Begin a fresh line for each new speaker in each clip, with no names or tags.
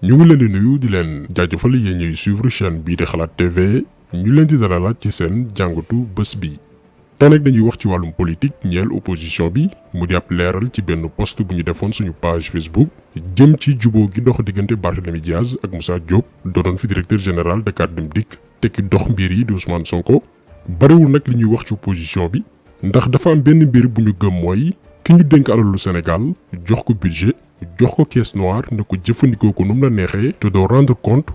ñu ngi leen di nuyu di leen jaajëfal yéen ñuy suivre chaîne bii di Xalaat TV ñu leen di dalalaat ci seen jàngatu bés bi. tey nag dañuy wax ci wàllum politique ñeel opposition bi mu di ab leeral ci benn post bu ñu defoon suñu page Facebook jëm ci juboo gi dox diggante Barthélémy Dias ak Moussa Diop doonoon fi directeur général Dakar Dem Dikk te ki dox mbir yi di Ousmane Sonko. bariwul nag li ñuy wax ci opposition bi ndax dafa am benn mbir bu ñu gëm mooy ki ñu dénk alalu Sénégal jox ko budget jox ko caisse noire ne ko jëfandikoo ko nu mu la neexee te doo rendre compte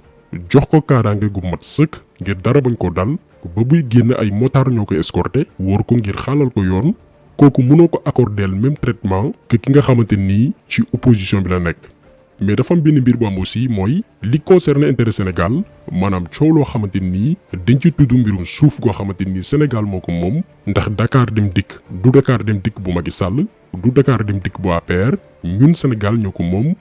jox ko kaaraange gu mat sëkk ngir dara bañ ko dal ba buy génn ay motard ñoo koy escorté wóor ko ngir xaalal ko yoon kooku mënoo ko accordeel même traitement que ki nga xamante nii ci opposition bi la nekk. mais dafa am benn mbir bu am aussi mooy li concerne intérêt Sénégal maanaam coow loo xamante nii dañ ci tudd mbirum suuf goo xamante nii Sénégal moo ko moom ndax Dakar Dem Dikk du Dakar Dem Dikk bu Macky Sall du Dakar Dem Dikk bu APR ñun Sénégal ñoo ko moom.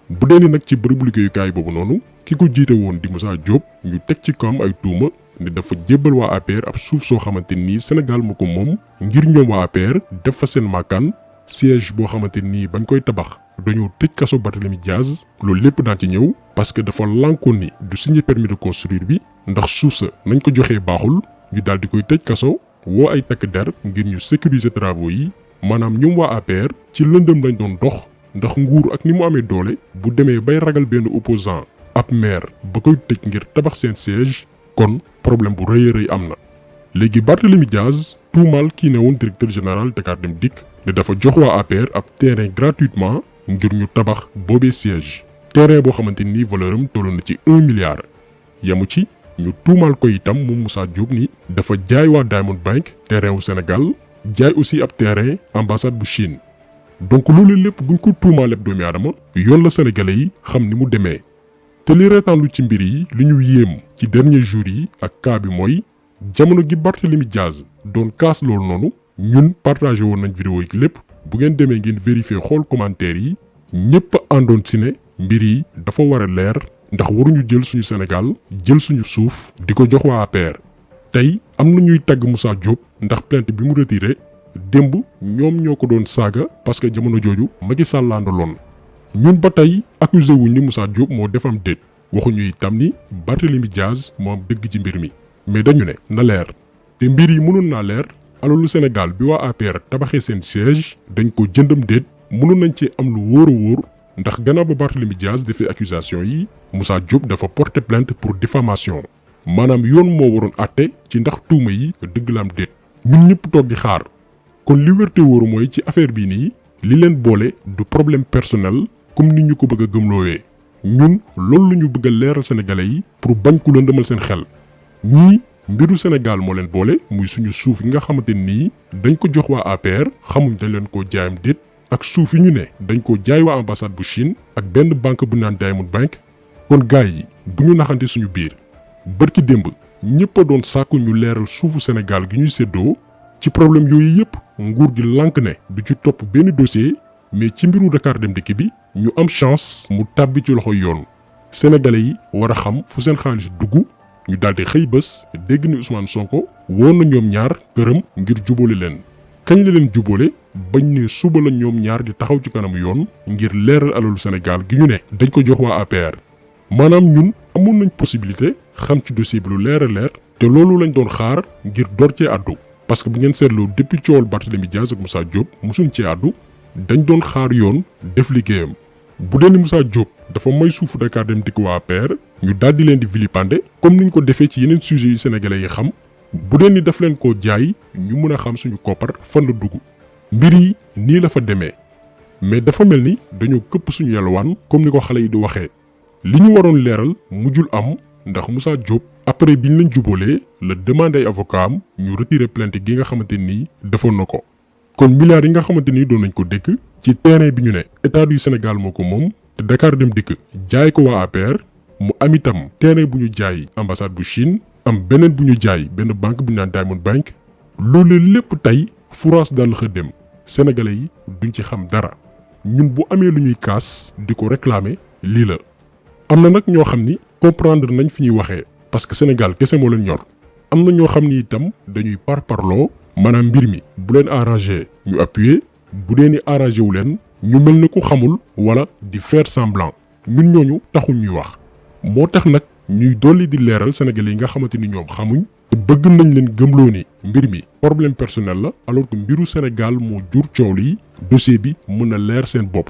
bu dee ni nag ci bërëbu liggéeyukaay boobu noonu ki ko jiite woon di Moussa Diop ñu teg ci kawam ay tuuma ne dafa jébbal waa APR ab suuf soo xamante nii Sénégal moo ko moom ngir ñoom waa APR def fa seen maakaan siège boo xamante nii bañ koy tabax dañoo tëj kaso Barthélémy Dias loolu lépp daan ci ñëw parce que dafa lànkoon ni du signer permis de construire bi ndax suuf sa nañ ko joxee baaxul ñu daal di koy tëj kaso woo ay takk der ngir ñu sécuriser travaux yi maanaam ñoom waa APR ci lëndëm lañ doon dox ndax nguur ak ni mu amee doole bu demee bay ragal benn opposant ab maire ba koy tëj ngir tabax seen siège kon problème bu rëy a rëy am na. léegi Barthélémy Dias tuumaal kii ne woon directeur général Dakar Dem Dikk ne dafa jox waa APR ab terrain gratuitement ngir ñu tabax boobee siège terrain boo xamante ni valeur am toll na ci 1 milliard. yamu ci ñu tuumaal ko itam moom Moussa Diop ni dafa jaay waa Diamond Bank terrain wu Sénégal jaay aussi ab terrain ambassade bu Chine. donc loolu lépp buñ ko tuumaalee doomi aadama yoon la sénégalais yi xam ni mu demee te li reetaanlu ci mbir yi li ñu yéem ci dernier jour yi ak cas bi mooy jamono gi Barthélémy Dias doon kaas loolu noonu ñun partagé woon nañ vidéo yi lépp bu ngeen demee ngeen vérifier xool commentaire yi ñëpp àndoon si ne mbir yi dafa war a leer ndax waruñu jël suñu Sénégal jël suñu suuf di ko jox waa APR. tey am na ñuy tagg Moussa Diop ndax plainte bi mu retiré démb ñoom ñoo ko doon saaga parce que jamono jooju Macky Sall la àndaloon ñun ba tey accusé wuñ ni Moussa Diop moo defam déet waxuñu itam ni Barthélémy Dias moo am dëgg ci mbir mi mais dañu ne na leer te mbir yi mënoon naa leer alalu Sénégal bi waa APR tabaxee seen siège dañ ko jëndam déet mënoon nañ ci am lu wóor a wóor ndax gannaaw ba Barthélémy Dias defee accusation yi Moussa Diop dafa porter plainte pour diffamation maanaam yoon moo waroon àtte ci ndax tuuma yi dëgg la am déet ñun ñëpp toog di xaar. kon li wér te wóoru mooy ci affaire bii nii li leen boole du problème personnel comme ni ñu ko bëgg a gëmloowee ñun loolu la ñu bëgg a leeral sénégalais yi pour bañ ku lëndëmal seen xel ñii mbiru Sénégal moo leen boole muy suñu suuf yi nga xamante nii dañ ko jox waa APR xamuñ dañ leen koo jaayam déet ak suuf yi ñu ne dañ ko jaay waa ambassade bu Chine ak benn banque bu naan Diamond Bank. kon gaay yi bu ñu naxante suñu biir bërki démb ñëpp a doon sàkku ñu leeral suufu Sénégal gi ñuy séddoo ci problème yooyu yëpp nguur gi lànk ne du ci topp benn dossier mais ci mbiru Dakar Dem Dikk bi ñu am chance mu tàbbi ci loxo yoon sénégalais yi war a xam fu seen xaalis dugg ñu daldi xëy bés dégg ni Ousmane Sonko woon na ñoom ñaar këram ngir jubóole leen kañ la leen jubóole bañ ne suba la ñoom ñaar di taxaw ci kanamu yoon ngir leeral alalu Sénégal gi ñu ne dañ ko jox waa APR maanaam ñun amoon nañ possibilité xam ci dossier bi lu leer a leer te loolu lañ doon xaar ngir door cee àddu. parce que bu ngeen seetloo depuis coowal Barthélémy Dias ak Moussa Diop musuñ ci àddu dañ doon xaar yoon def liggéeyam bu dee ni Moussa Diop dafa may suufu Dakar Dem Dikk waa APR ñu daal di leen di vilipender comme niñ ko defee ci yeneen sujets yi sénégalais yi xam bu dee ni daf leen koo jaay ñu mën a xam suñu koppar fan la dugg mbir yi nii la fa demee mais dafa mel ni dañoo këpp suñu yalwaan comme ni ko xale yi di waxee li ñu waroon leeral mujjul am ndax Moussa Diop après biñ leen jubóolee la demandé ay avocat am ñu retiré plainte gi nga xamante nii defoon na ko kon milliards yi nga xamante ni doon nañ ko dëkk ci terrain bi ñu ne état du Sénégal moo ko moom te Dakar Dem Dikk jaay ko waa APR mu am itam terrain bu ñu jaay ambassade bu Chine am beneen bu ñu jaay benn banque bu ñu naan Diamond Bank loolu lépp tey France daal la dem sénégalais yi duñ ci xam dara ñun bu amee lu ñuy kaas di ko réclamer lii la. am na nag ñoo xam ni comprendre nañ fi ñuy waxee parce que Sénégal kese moo leen ñor am na ñoo xam ni itam dañuy parparloo maanaam mbir mi bu leen arrangé ñu appuyer bu dee ni arrangé wu leen ñu mel ne ku xamul wala di faire semblant ñun ñooñu taxul ñuy wax moo tax nag ñuy dolli di leeral Sénégalais yi nga xamante ni ñoom xamuñ te bëgg nañ leen gëmloo ni mbir mi problème personnel la alors que mbiru Sénégal moo jur coow li dossier bi mën a leer seen bopp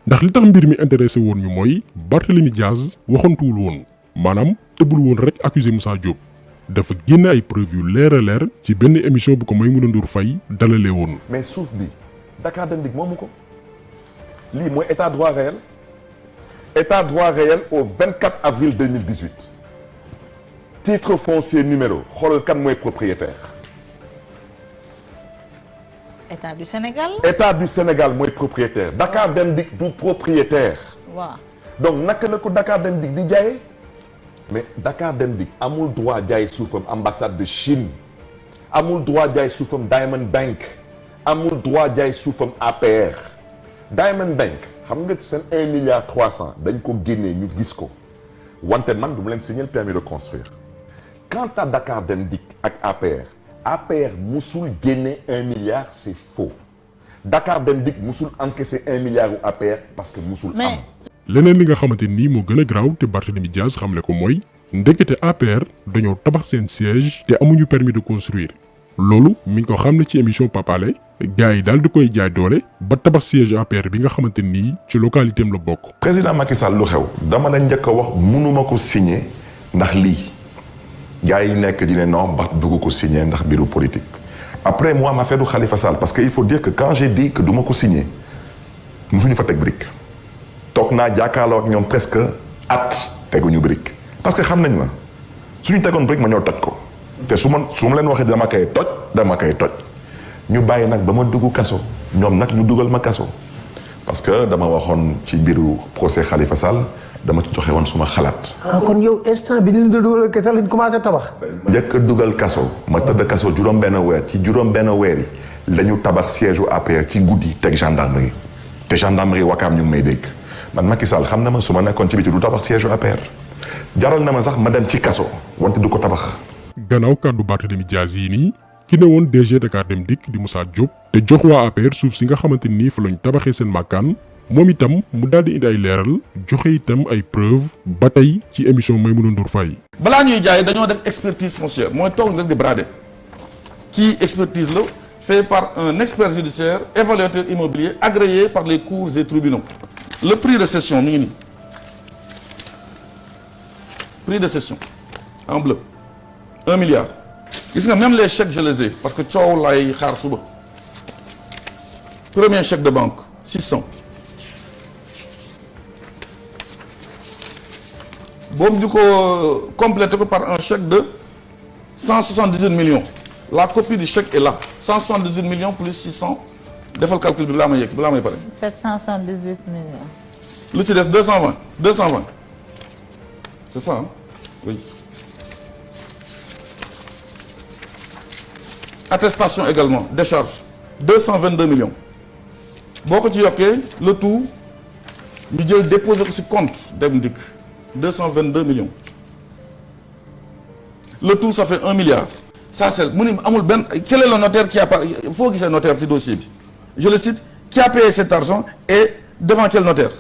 ndax li tax mbir mi intéressé woon ñu mooy Barthélémy Dias waxantuwul woon maanaam tëbul woon rek accusé Moussa Diop dafa génne ay preuve yu leer a leer ci benn émission bu ko Maïmouna Ndour Faye dalalee woon.
mais suuf bi Dakar Dem Dikk moomu ko lii mooy état droit réel au 24 avril 2018 titre foncier numéro xoolal kan mooy propriétaire.
État du Sénégal.
État du Sénégal mooy propriétaire. Dakar Dem Dikk du propriétaire.
waaw
donc naka la ko Dakar Dem Dikk di jaayee. mais Dakar Dem Dikk amul droit jaay suufam ambassade de Chine amul droit jaay suufam Diamond Bank amul droit jaay suufam APR. Diamond Bank xam nga seen 1 milliard 300 dañ ko génnee ñu gis ko wante man du ma leen signer le permis de construire. quant à Dakar Dem Dikk ak APR musul génne 1 milliard c'est faux Dakar Dem Dikk musul encaissé 1 milliard u APR parce que musul am.
leneen li nga xamante nii moo gën a garaaw te Barthélémy Dias xamle ko mooy ndekete APR dañoo tabax seen siège te amuñu permis de construire loolu mi ngi ko xam ne ci émission Pape Alé gars yi daal di koy jaay doole ba tabax siège APR bi nga xamante nii ci localité am la bokk.
président Macky Sall lu xew dama la njëkk a wax mënuma ko signer ndax lii gars yi nekk di ne non ba dugg ko signer ndax biiru politique après moi ma affaire du Khalifa Sall parce que il faut dire que quand j'ai dit que duma ko signer musuñu fa teg brique. toog naa jàkkaarloo ak ñoom presque at teguñu brique parce que xam nañ ma suñu tegoon brique ma ñoo toj ko te su ma leen waxee dama koy toj ñu bàyyi nag ba ma dugg kaso ñoom nag ñu dugal ma kaso parce que dama waxoon ci biiru procès Khalifa Sall dama ci joxe woon suma xalaat.
kon yow instant bi ni la dugal kaso lañ commencé tabax.
njëkk a dugal kaso ma tëdd kaso juróom-benn weer ci juróom-benn weer yi la ñu tabax siège u APR ci guddi teg gendarmerie te gendarmerie wakaam ñu ngi may dégg. man Macky Sall xam na ma su ma nekkoon ci biti du tabax siège APR jaral na ma sax ma dem ci kaso wante du ko tabax.
gannaaw kàddu Barthélémy Dias yi nii ki ne woon DG Dakar Dem Dikk di Moussa Diop te jox waa APR suuf si nga xamante nii fa lañ tabaxee seen màkkaan moom itam mu daal di indi ay leeral joxe itam ay preuve ba tey ci émission Maïmouna Ndour Faye.
balaa ñuy jaay dañoo def expertise foncière mooy toog rek di brader kii expertise la fait par un expert judiciaire évaluateur immobilier agréé par les cours et tribunaux. Le prix de cession mi ngi nii prix de cession en bleu 1 milliard gis nga même les chèques je les ai parce que coow lay xaar suba premier chèque de banque 600 boobu di ko complété ko par un chèque de 178 millions la copie du chèque est là 178 millions plus 600 defal calcul bi balaa may yegg balaa may pare.
778 millions.
lu ci des 220 c'est ça hein? Oui. Attestation également décharge 222 millions boo ko ci yokkee le tout ñu jël déposer ko ci compte Dem Dikk 222 millions le tout ça fait 1 milliard ça c'est mu ni amul benn quel est le notaire qui a pas foo gisee notaire ci dossier bi je le cite qui a payé cet argent et devant quel notaire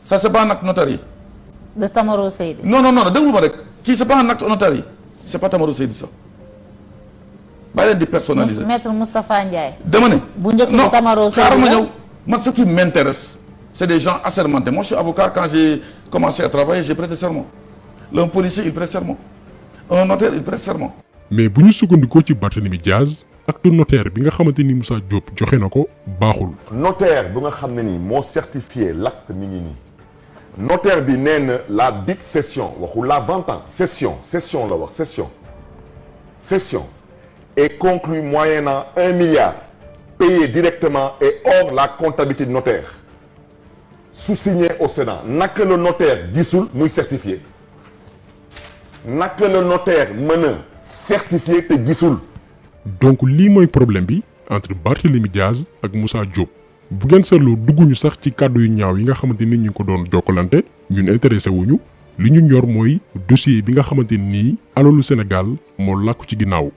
ça c'est pas un acte notarié.
de Tamaro Seydi.
non déglu ma rek kii c'est pas un acte notarié c'est pas Tamaro Seydi ça bàyyi leen di personnaliser.
maître Moustapha Ndiaye.
dama ne.
bu njëkk bi Tamaro Seydi
xaaral ma ñëw man ce qui m'intéresse c'est des gens assermentés moi je suis avocat quand j'ai commencé à travailler j'ai prêté serment un policier il prête serment un notaire il prête serment.
mais bu ñu sukkandikoo ci Barthélémy Dias acte notaire bi nga xamante ni Moussa Diop joxe na ko baaxul.
notaire bu nga xam ne nii moo certifié l'acte mi ngi nii notaire bi nee na la dite cession waxul la vente cession la wax cession est conclue moyennant 1 milliard payé directement et hors la comptabilité du notaire sous-signé au Sénat naka le notaire gisul muy certifié naka le notaire mën a certifié te gisul.
donc lii mooy problème bi entre Barthélémy Dias ak Moussa Diop bu ngeen seetloo dugguñu sax ci kàddu yu ñaaw yi nga xamante ni ñu ngi ko doon jokkalante ñun intéressé wuñu li ñu ñor mooy dossier bi nga xamante nii alalu Sénégal moo làkku ci ginnaaw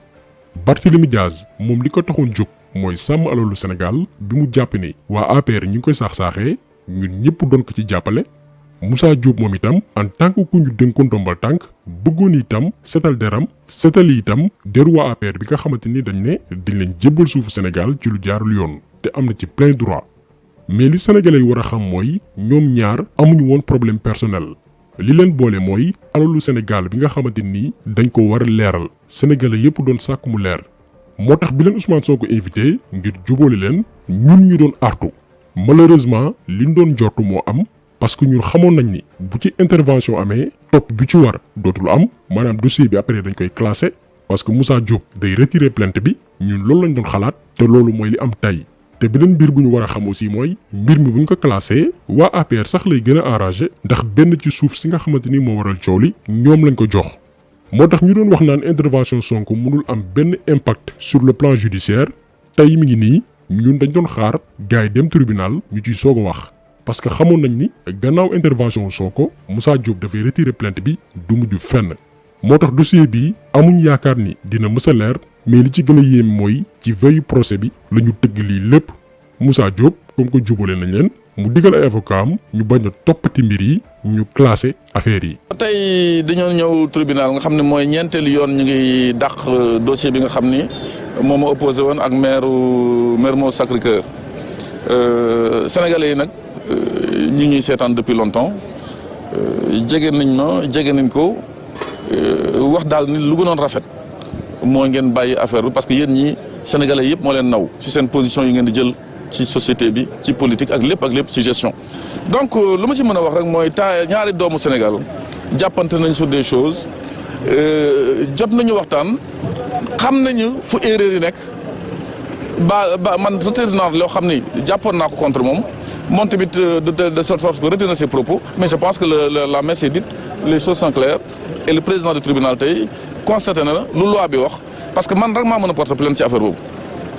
Barthélémy Dias moom li ko taxoon jóg mooy sàmm alalu Sénégal bi mu jàpp ni waa APR ñu ngi koy saax-saaxee ñun ñëpp doon ko ci jàppale Moussa Diop moom itam en tant que ku ñu dénkoon ndombal tànk bëggoon itam setal deram setal itam deru waa APR bi nga xamante ni dañ ne dañ leen jébbal suufu Sénégal ci lu jaarul yoon te am na ci plein droit mais li sénégalais yi war a xam mooy ñoom ñaar amuñu woon problème personnel li leen boole mooy alalu Sénégal bi nga xamante ni dañ ko war a leeral sénégalais yépp doon sàkk mu leer moo tax bi leen Ousmane Sonko invité ngir jubóole leen ñun ñu doon artu malheureusement liñ doon jortu moo am parce que ñun xamoon nañ ni bu ci intervention amee topp bi ci war dootul am maanaam dossier bi après dañ koy classé parce que Moussa Diop day retirer plainte bi ñun loolu lañ doon xalaat te loolu mooy li am tey te beneen mbir bu ñu war a xam aussi mooy mbir mi bu ñu ko classé waa APR sax lay gën a arrangé ndax benn ci suuf si nga xamante ni moo waral coow li ñoom lañ ko jox moo tax ñu doon wax naan intervention Sonko mënul am benn impact sur le plan judiciaire tey mi ngi nii ñun dañ doon xaar gars yi dem tribunal ñu ciy soog a wax parce que xamoon nañ ni gannaaw intervention Sonko Moussa Diop dafay retirer plainte bi du mujj fenn moo tax dossier bi amuñ yaakaar ni dina mës a leer mais li ci gën a yéem mooy ci veille procès bi la ñu tëgg lii lépp Moussa Diop comme que jubale nañ leen mu digal ay avocat am ñu bañ a toppati mbir yi ñu classé affaire yi.
tey dañoo ñëw tribunal nga xam ne mooy ñeenteelu yoon ñu ngi dàq dossier bi nga xam ni moom moo opposé woon ak maire Mermoz Sacré-Cœur sénégalais yi nag ñi ñuy seetaan depuis longtemps jege nañ ko wax daal ni lu gënoon rafet moo ngeen bàyyi affaire bi parce que yéen ñi sénégalais yëpp moo leen naw ci seen position yi ngeen di jël ci société bi ci politique ak lépp ci gestion. donc lu ma ci mën a wax rek mooy ñaari doomu Sénégal jàppante nañ sur des choses jot nañu waxtaan xam nañu fu erreur yi nekk ba man retenir naa loo xam ni jàppoon naa ko contre moom tamit de sorte force que retenir ses propos mais je pense que la messe est dite les choses sont claires et le président du tribunal tey constaté na lu loi bi wax parce que man rek maa mën a porter plainte ci affaire boobu.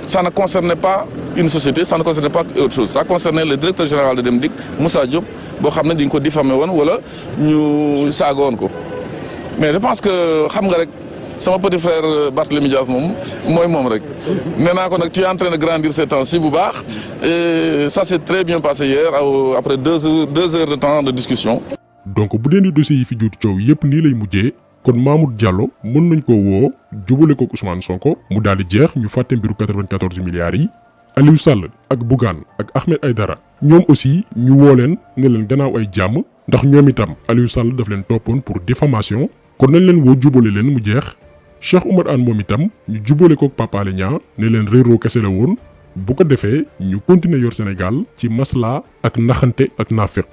Ça ne concernait pas une société, ça ne concernait pas autre chose. Ça concernait le directeur général de Demdik, Moussa Diop, boo xam ne dañ ko diffamé woon wala ñu saaga woon ko. Mais je pense que xam nga rek sama petit frère Barthélémy Dias mooy moom rek. nee naa ko nag tu es en train de grandir ces temps-ci bu baax et ça s'est très bien passé hier après 2 heures de temps de discussion.
donc bu dee ni dossier yi fi juuti coow yépp nii lay mujjee. kon Mamour Diallo mën nañ ko woo jubale ko Ousmane Sonko mu daal di jeex ñu fàtte mbiru 94 milliards yi Aliou Sall ak Bougane ak Ahmed Aïdara ñoom aussi ñu woo leen ne leen gannaaw ay jàmm ndax ñoom itam Aliou Sall daf leen toppoon pour diffamation kon nañ leen woo jubale leen mu jeex Cheikh Oumar Anne moom itam ñu jubale ko Pape Alé Niang ne leen réeroo kese la woon bu ko defee ñu continuer yor Sénégal ci masla ak naxante ak naafeq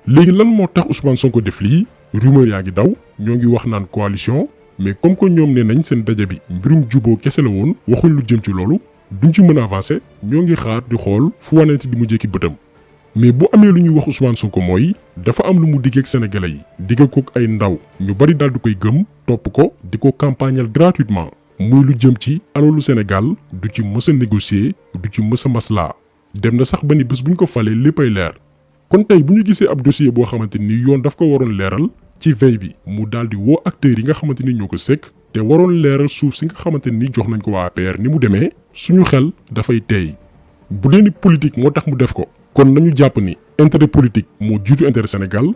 léegi lan moo tax Ousmane Sonko def lii rumeur yaa ngi daw ñoo ngi wax naan coalition mais comme que ñoom nee nañ seen daje bi mbirum juboo kese la woon waxuñ lu jëm ci loolu duñ ci mën a avancer ñoo ngi xaar di xool fu wanante di mu jékki bëtam mais bu amee lu ñuy wax Ousmane Sonko mooy dafa am lu mu diggeek sénégalais yi digge kook ay ndaw ñu bari daal di koy gëm topp ko di ko campagnal gratuitement muy lu jëm ci alalu Sénégal du ci mës a négocier du ci mës a maslaa dem na sax ba ni bés buñ ko falee léppay leer. kon tey bu ñu gisee ab dossier boo xamante ni yoon daf ko waroon leeral ci veille bi mu daal di woo acteurs yi nga xamante ni ñoo ko sekk te waroon leeral suuf si nga xamante ni jox nañ ko waa APR ni mu demee suñu xel dafay teey bu dee ni politique moo tax mu def ko kon nañu jàpp ni intérêt politique moo jiitu intérêt Sénégal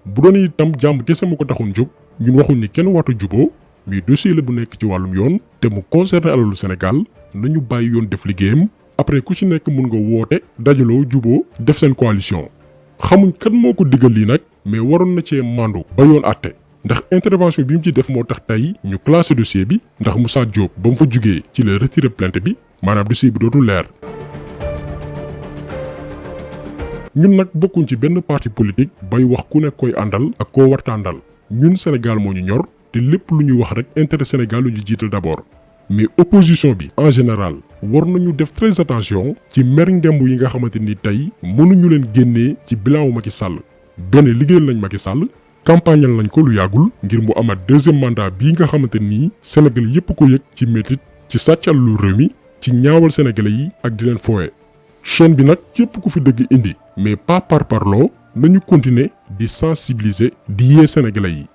bu doon itam jàmm kese moo ko taxoon jóg ñun waxuñ ni kenn warta juboo mais dossier la bu nekk ci wàllum yoon te mu concerné alalu Sénégal nañu bàyyi yoon def liggéeyam après ku ci nekk mun nga woote dajaloo juboo def seen coalition. xamuñ kan moo ko digal lii nag mais waroon na cee mandu ba yoon àtte ndax intervention bi mu ci def moo tax tey ñu classé dossier bi ndax Moussa Diop ba mu fa jugee ci la retiré plainte bi maanaam dossier bi dootul leer. ñun nag bokkuñ ci benn parti politique bay wax ku nekk koy àndal ak koo warta àndal ñun Sénégal moo ñu ñor te lépp lu ñuy wax rek intérêt Sénégal lu ñu jiital d'abord. mais opposition bi en général war nañu def très attention ci mer ngemb yi nga xamante ni tey mënuñu leen génnee ci bilan wu Macky Sall benn liggéeyal nañ Macky Sall campagnal nañ ko lu yàggul ngir mu amaat deuxième mandat bii nga xamante ni Sénégal yépp ko yëg ci métit ci sàccal lu réew mi ci ñaawal sénégalais yi ak di leen fooye chaîne bi nag képp ku fi dëgg indi mais pas par parloo nañu continuer di sensibiliser di yee sénégalais yi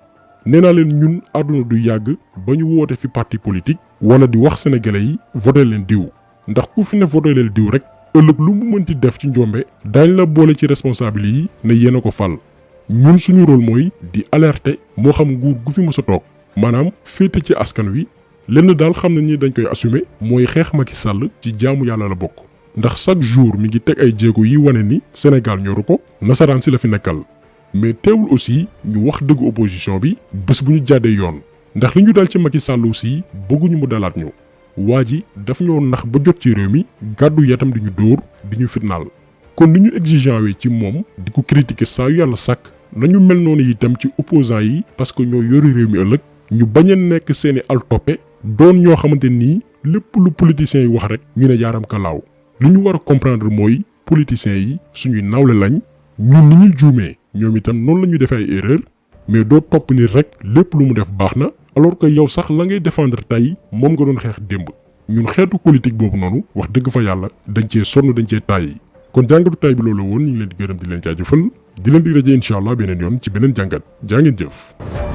nee naa leen ñun àdduna du yàgg ba ñu woote fi parti politique wala di wax sénégalais yi voté leen diw ndax ku fi ne voté leen diw rek ëllëg lu mu mënti def ci njombe daañ la boole ci responsable yi ne yéen a ko fal ñun suñu rôle mooy di alerter moo xam nguur gu fi mës a toog maanaam féete ci askan wi lenn daal xam nañ ni dañ koy assumer mooy xeex Macky Sall ci jaamu yàlla la bokk ndax chaque jour mi ngi teg ay jéego yi wane ni Sénégal ñoru ko nasaraan si la fi nekkal mais teewul aussi ñu wax dëgg opposition bi bés bu ñu jàddee yoon ndax li ñu dal ci Macky Sall aussi bëgguñu mu dalaat ñu waa ji daf ñoo nax ba jot ci réew mi gàddu yatam di ñu dóor di ñu fitnaal kon ni ñu exigeant wi ci moom di ko critiquer saa yu yàlla sàkk nañu mel noonu itam ci opposants yi parce que ñoo yori réew mi ëllëg ñu bañ a nekk seeni altoppe doon ñoo xamante nii lépp lu politiciens yi wax rek ñu ne yaaram kalaaw li ñu war a comprendre mooy politiciens yi suñuy nawle lañ ñun ni ñuy juumee ñoom itam noonu la ñuy defee ay erreur mais doo topp ni rek lépp lu mu def baax na alors que yow sax la ngay défendre tey moom nga doon xeex démb ñun xeetu politique boobu noonu wax dëgg fa yàlla dañ cee sonn dañ cee tàyyi kon jàngatu tay bi loolu woon ñu ngi leen di gërëm di leen jaajëfal di leen di rajo incha allah beneen yoon ci beneen jàngat jaa ngeen jëf.